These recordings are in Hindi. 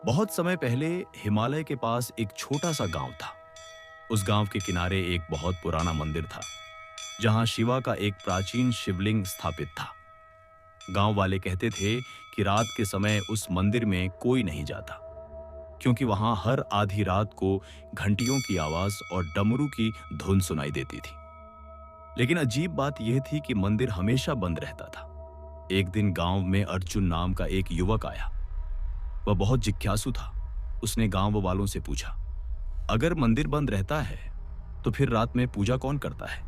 बहुत समय पहले हिमालय के पास एक छोटा सा गांव था। उस गांव के किनारे एक बहुत पुराना मंदिर था, जहां शिवा का एक प्राचीन शिवलिंग स्थापित था। गांव वाले कहते थे कि रात के समय उस मंदिर में कोई नहीं जाता, क्योंकि वहां हर आधी रात को घंटियों की आवाज और डमरू की धुन सुनाई देती थी। लेकिन अजीब बात यह थी कि मंदिर हमेशा बंद रहता था। एक दिन गांव में अर्जुन नाम का एक युवक आया। वह बहुत जिज्ञासु था। उसने गांव वालों से पूछा, अगर मंदिर बंद रहता है तो फिर रात में पूजा कौन करता है?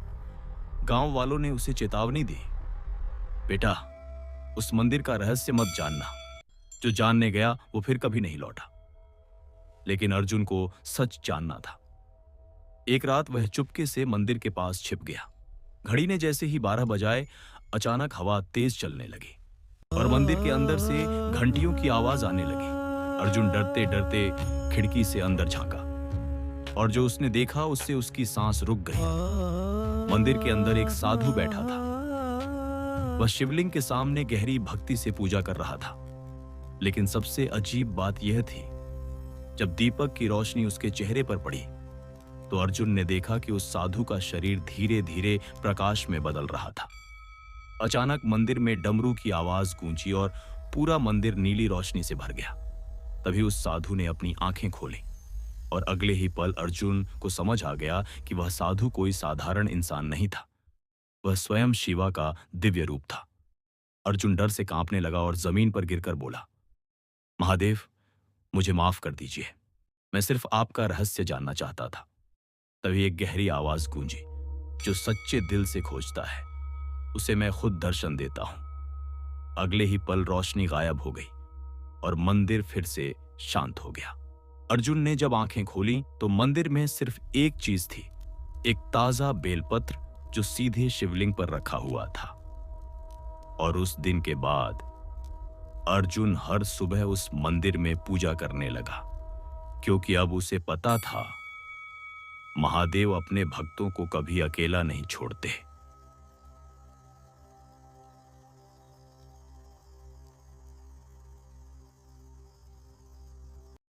गांव वालों ने उसे चेतावनी दी, बेटा, उस मंदिर का रहस्य मत जानना। जो जानने गया वो फिर कभी नहीं लौटा। लेकिन अर्जुन को सच जानना था। एक रात वह चुपके से मंदिर के पास छिप गया। घड़ी ने जैसे ही 12 बजाए, अचानक हवा तेज चलने लगी और मंदिर के अंदर से घंटियों की आवाज आने लगी। अर्जुन डरते डरते खिड़की से अंदर झांका और जो उसने देखा उससे उसकी सांस रुक गई। मंदिर के अंदर एक साधु बैठा था। वह शिवलिंग के सामने गहरी भक्ति से पूजा कर रहा था। लेकिन सबसे अजीब बात यह थी, जब दीपक की रोशनी उसके चेहरे पर पड़ी तो अर्जुन ने देखा कि उस साधु का शरीर धीरे धीरे प्रकाश में बदल रहा था। अचानक मंदिर में डमरू की आवाज गूंजी और पूरा मंदिर नीली रोशनी से भर गया। तभी उस साधु ने अपनी आंखें खोली और अगले ही पल अर्जुन को समझ आ गया कि वह साधु कोई साधारण इंसान नहीं था। वह स्वयं शिवा का दिव्य रूप था। अर्जुन डर से कांपने लगा और जमीन पर गिरकर बोला, महादेव, मुझे माफ कर दीजिए। मैं सिर्फ आपका रहस्य जानना चाहता था। तभी एक गहरी आवाज गूंजी, जो सच्चे दिल से खोजता है उसे मैं खुद दर्शन देता हूं। अगले ही पल रोशनी गायब हो गई और मंदिर फिर से शांत हो गया। अर्जुन ने जब आंखें खोली तो मंदिर में सिर्फ एक चीज थी, एक ताजा बेलपत्र जो सीधे शिवलिंग पर रखा हुआ था। और उस दिन के बाद अर्जुन हर सुबह उस मंदिर में पूजा करने लगा, क्योंकि अब उसे पता था महादेव अपने भक्तों को कभी अकेला नहीं छोड़ते।